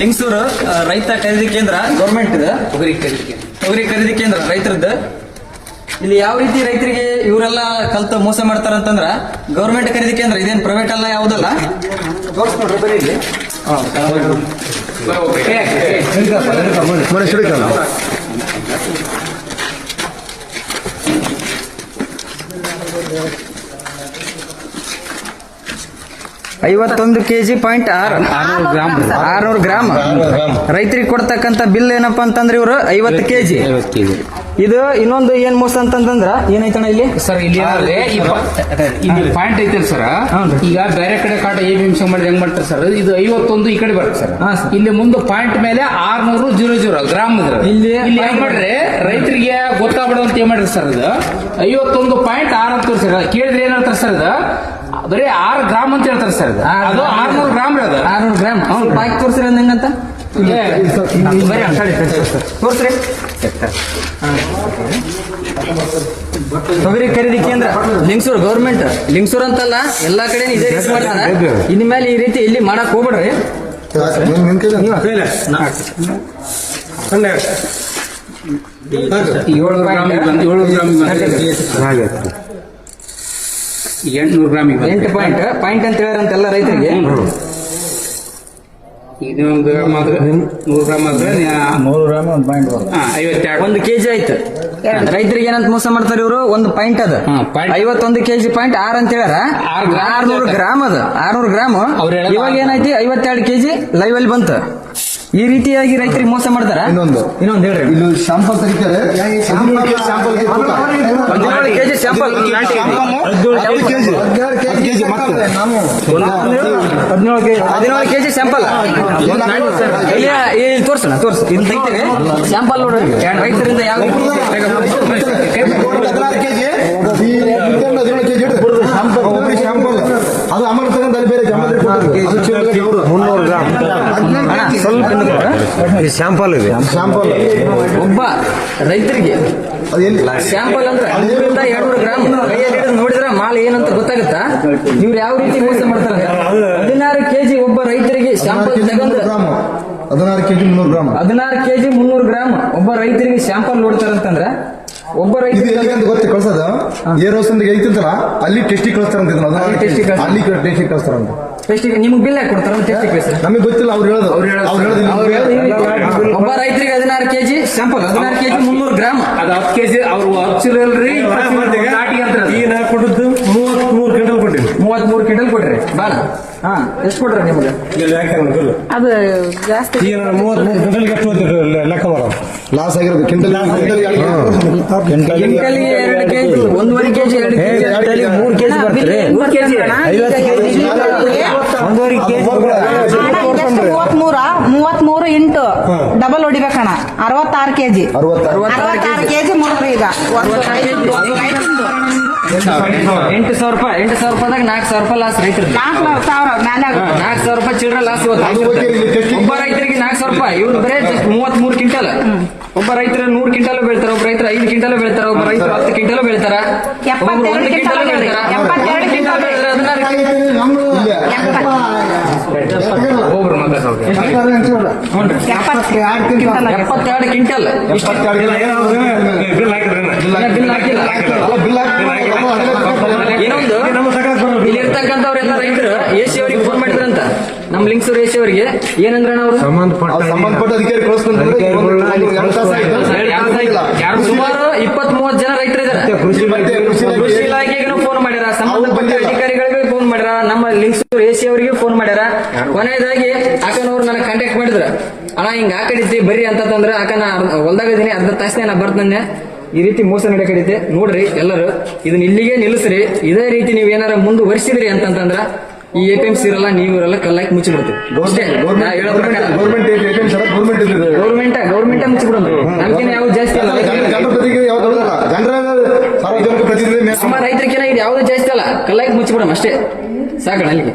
ಲಿಂಗಸೂರು ರೈತ ಖರೀದಿ ಕೇಂದ್ರ ಗೌರ್ಮೆಂಟ್ ತೊಗರಿ ಖರೀದಿ ಕೇಂದ್ರ ರೈತರದ್ದು. ಇಲ್ಲಿ ಯಾವ ರೀತಿ ರೈತರಿಗೆ ಇವರೆಲ್ಲ ಕಲ್ತು ಮೋಸ ಮಾಡ್ತಾರಂತಂದ್ರ ಗೌರ್ಮೆಂಟ್ ಖರೀದಿ ಕೇಂದ್ರ ಇದೇನು ಪ್ರೈವೇಟ್ ಅಲ್ಲ, ಯಾವುದಲ್ಲ. ತೋರಿಸ್ಕೊಡ್ರಿ ಬರೀ ಇಲ್ಲಿ. ₹51.6 ಗ್ರಾಮ್ ರೈತರಿಗೆ ಕೊಡ್ತಕ್ಕಂತ ಬಿಲ್ ಏನಪ್ಪಾ ಅಂತಂದ್ರೆ ಇವರು 50 ಕೆಜಿ. ಇದು ಇನ್ನೊಂದು ಏನ್ ಮೋಸ ಅಂತಂದ್ರ ಏನೈತಣ್ಣ ಇಲ್ಲಿ ಸರ್, ಇಲ್ಲಿ ಪಾಯಿಂಟ್ ಐತಲ್ಲ ಸರ್, ಈಗ ಬೇರೆ ಕಡೆ ಕಾಟ APMC ಮಾಡಿದ್ರೆ ಹೆಂಗ್ ಮಾಡ್ತಾರೆ ಸರ್, ಇದು 51 ಈ ಕಡೆ ಬರುತ್ತೆ ಸರ್. ಇಲ್ಲಿ ಮುಂದೆ ಪಾಯಿಂಟ್ ಮೇಲೆ 600 ಗ್ರಾಮ್ ಇಲ್ಲಿ ಹೆಂಗ್ ಮಾಡ್ರೆ ರೈತರಿಗೆ ಗೊತ್ತಾಗ್ಬಿಡೋಂತ ಏನ್ ಮಾಡ್ರಿ ಸರ್, ಇದು 51.6 ಅಂತ ತೋರಿಸ್ತಾರೆ. ಕೇಳಿದ್ರೆ ಏನ್ ಹೇಳ್ತಾರೆ ಸರ್, ಇದು ಬರೀ 6 ಗ್ರಾಮ್ ಅಂತ ಹೇಳ್ತಾರೆ ಸರ್. ಅದು 600 ಗ್ರಾಮ್ ಅದು 600 ಗ್ರಾಮ್ ಬಾಕಿ ತೋರಿಸ್ರಿ ಹೆಂಗಂತ ತೋರಿಸ್ರಿ. ತೊಗರಿ ಖರೀದಿ ಕೇಂದ್ರ ಲಿಂಗಸೂರು ಗೌರ್ಮೆಂಟ್. ಲಿಂಗಸೂರು ಅಂತಲ್ಲ, ಎಲ್ಲಾ ಕಡೆ ಇದೇ ರೀತಿ ಮಾಡ್ತಾರ. ಇನ್ಮೇಲೆ ಈ ರೀತಿ ಇಲ್ಲಿ ಮಾಡಕ್ ಹೋಗ್ಬೇಡ್ರಿ. 800 ಗ್ರಾಮಿಗೆ 8 ಪಾಯಿಂಟ್ ಅಂತ ಹೇಳ್ಯಾರಂತೆಲ್ಲ ರೈತರಿಗೆ. ಇದೊಂದು 100 ಗ್ರಾಮ್ ಆದ್ರೆ 100 ಗ್ರಾಮ್ 52 1 ಕೆಜಿ ಆಯ್ತು. ರೈತರಿಗೆ ಏನಂತ ಮೋಸ ಮಾಡ್ತಾರೆ ಇವರು, 1 ಪಾಯಿಂಟ್ ಅದ 51 ಕೆಜಿ ಪಾಯಿಂಟ್ 6 ಅಂತ ಹೇಳ್ಯಾರ. 600 ಗ್ರಾಮ್ ಅದ 600 ಗ್ರಾಮ್. ಇವಾಗ ಏನಾಯ್ತಿ 52 ಕೆಜಿ ಲೈವ್ ಅಲ್ಲಿ ಬಂತ. ಈ ರೀತಿಯಾಗಿ ರೈತರಿಗೆ ಮೋಸ ಮಾಡ್ತಾರ. ಇನ್ನೊಂದು ಹೇಳ್ರಿ, ಇಲ್ಲಿ ಶಾಂಪಲ್ ತೆಗಿತಾರೆ. 17 ಕೆಜಿ ಶಾಂಪಲ್, 17 ಕೆಜಿ ಶಾಂಪಲ್ ಇಲ್ಲಿ ತೋರ್ಸೋಣ. ಇದನ್ನ ತೆಗಿತೇವೆ ಶಾಂಪಲ್ ನೋಡ್ರಿ. ರೈತರಿಂದ ಯಾವ ಶಾಂಪಲ್ ಅದು ಅಮಲ್ ತಗೊಂಡು ಅಲ್ಲಿ ಬೇರೆ 300 ಗ್ರಾಮ್ ಸ್ವಲ್ಪ ಶಾಂಪಲ್ ಇದೆ. ಶಾಂಪಲ್ ಒಬ್ಬ ರೈತರಿಗೆ ಶಾಂಪಲ್ ಅಂದ್ರೆ 100-200 ಗ್ರಾಮ್ ಕೈಯಲ್ಲಿ ನೋಡಿದ್ರೆ ಮಾಲ್ ಏನಂತ ಗೊತ್ತಾಗುತ್ತಾ. ಇವ್ರು ಯಾವ ರೀತಿ ಮೋಸ ಮಾಡ್ತಾರೆ. 16 ಕೆಜಿ ಒಬ್ಬ ರೈತರಿಗೆ ಶಾಂಪಲ್ ತಗೊಂಡ್ರೆ 16 ಕೆಜಿ 300 ಗ್ರಾಮ್ 16 ಕೆಜಿ 300 ಗ್ರಾಮ್ ಒಬ್ಬ ರೈತರಿಗೆ ಶಾಂಪಲ್ ನೋಡ್ತಾರಂತಂದ್ರೆ ಒಬ್ಬ ರೈತರಿಗೆ ಗೊತ್ತ ಕಳ್ಸದ ಏರ್ ಹೌಸ್ ಅಂತ ಐತಿಂತಲ್ಲ, ಅಲ್ಲಿ ಟೆಸ್ಟಿಗೆ ಕಳಿಸ್ತಾರಂತ. ಅಲ್ಲಿ ಟೆಸ್ಟಿಗೆ ಕಳಿಸ್ತಾರಂತ. ಟೆಸ್ಟಿಗೆ ನಿಮ್ಗೆ ಬಿಲ್ ಹಾಕಿ ಕೊಡ್ತಾರ. ಟೆಸ್ಟಿಗೆ ಕಳಿಸ್ತಾರೆ. ನಮಗೆ ಗೊತ್ತಿಲ್ಲ, ಅವ್ರು ಹೇಳೋದು. ಒಬ್ಬ ರೈತರಿಗೆ 16 ಕೆಜಿ ಶಾಂಪಲ್, 16 ಕೆಜಿ 300 ಗ್ರಾಮ್ ಅದು 10 ಕೆಜಿ ಅವ್ರು ಹಚ್ಚಿರಲ್ರಿ. ಈಗ ನಾ ಕೊಟ್ಟದ್ದು 33 ಕ್ವಿಂಟಲ್ ಕೊಟ್ಟಿನಿ. 33 ಕ್ವಿಂಟಲ್ ಕೊಟ್ರಿ. ಬಾಳ ಎಷ್ಟು ಕೊಟ್ರಿ ನಿಮ್ಗೆ? ಅದು ಜಾಸ್ತಿ. ಈಗ ನಾನು 33 ಕ್ವಿಂಟಲ್ ಲೆಕ್ಕ ಮಾಡೋ ಲಾಸ್ ಆಗಿರೋದು. ಕ್ವಿಂಟಲ್ ಕ್ವಿಂಟಲ್ಗೆ 2 ಕೆಜಿ 1.5 ಕೆಜಿ 2 ಕೆಜಿ 3 ಕೆಜಿ ಬರ್ತಾರೆ. 3 KG 50 KG 1.5 KG 33 into double ಹೊಡಿಬೇಕಣ್ಣ. 66 ಕೆಜಿ 66 ಕೆಜಿ ಮುಗಿದ್ರಿ. ಈಗ $8,000 $8,000ದಾಗ $4,000 ಲಾಸ್ ರೈತರು. 4,000 ಮೇಲೆ 4,000 ರೂಪಾಯಿ ಚಿಲ್ಲರೆ ಲಾಸ್. ಒಬ್ಬ ರೈತರಿಗೆ $4,000. ಇವ್ರು ಬರೇ 33 ಕ್ವಿಂಟಲ್. ಒಬ್ಬ ರೈತರು 100 ಕ್ವಿಂಟಲ್ ಬೆಳ್ತಾರ, ಒಬ್ಬ ರೈತರು 5 ಕ್ವಿಂಟಲ್ ಬೆಳ್ತಾರ, ಒಬ್ಬ ರೈತರು 10 ಕ್ವಿಂಟಲ್ ಬೆಳ್ತಾರ, 1 ಕ್ವಿಂಟಲ್ ಬೆಳ್ತಾರ, 72 ಕ್ವಿಂಟಲ್ ಬೆಳ್ತಾರ. 72 ಕ್ವಿಂಟಲ್. ಇನ್ನೊಂದು ಇಲ್ಲಿ ಇರ್ತಕ್ಕಂಥವ್ರೆಲ್ಲ ರೈತರು AC ಅವರಿಗೆ ಫೋನ್ ಮಾಡಿದ್ರಂತ, ನಮ್ ಲಿಂಗಸೂರು AC ಅವರಿಗೆ. ಏನಂದ್ರ ಅವರು ಸಂಬಂಧಪಟ್ಟ ಅಧಿಕಾರಿ ಸುಮಾರು 20-30 ಜನ ರೈತರು ಇದಾರೆ. ಕೃಷಿ ಇಲಾಖೆಗೂ ಫೋನ್ ಮಾಡ್ಯಾರ, ಸಂಬಂಧಪಟ್ಟ ಅಧಿಕಾರಿಗಳಿಗೆ ಫೋನ್ ಮಾಡ್ಯಾರ, ನಮ್ಮ ಲಿಂಗಸೂರು AC ಅವರಿಗೆ ಫೋನ್ ಮಾಡ್ಯಾರ. ಕೊನೆಯದಾಗಿ ಅಕ್ಕನವ್ರು ನನಗೆ ಕಾಂಟ್ಯಾಕ್ಟ್ ಮಾಡಿದ್ರ, ಅಣ್ಣ ಹಿಂಗ ಹಾಕಡಿದ್ದಿ ಬರ್ರಿ ಅಂತಂದ್ರ ಅಕ್ಕನ ಹೊಲ್ದಾಗ ಇದೀನಿ, ಅರ್ಧ ತಾಸನೇ ನಾ ಬರ್ತಂದೆ. ಈ ರೀತಿ ಮೋಸ ನಡೆಕಡಿದ್ದೆ. ನೋಡ್ರಿ ಎಲ್ಲರೂ ಇದನ್ನ ಇಲ್ಲಿಗೆ ನಿಲ್ಲಿಸ್ರಿ. ಇದೇ ರೀತಿ ನೀವ್ ಏನಾರ ಮುಂದುವರಿಸಿದ್ರಿ ಅಂತಂದ್ರ ಈ APMC ಇರಲ್ಲ, ನೀವು ಇರಲ್ಲ, ಕಲ್ಲಾಕಿ ಮುಚ್ಚಿಬಿಡ್ತೀವಿ. ಗೌರ್ಮೆಂಟ್ ಮುಚ್ಚಿಬಿಡೋದು. ನಮ್ಗೇನು ಯಾವ ಜಾಸ್ತಿ ಅಲ್ಲ, ನಮ್ಮ ರೈತರಿಗೇನ ಇದು ಯಾವ್ದು ಜಾಸ್ತಿ ಅಲ್ಲ, ಕಲ್ಲಾಕಿ ಮುಚ್ಚಿಬಿಡಮ್ ಅಷ್ಟೇ. ಸಾಕಣ ಅಲ್ಲಿಗೆ.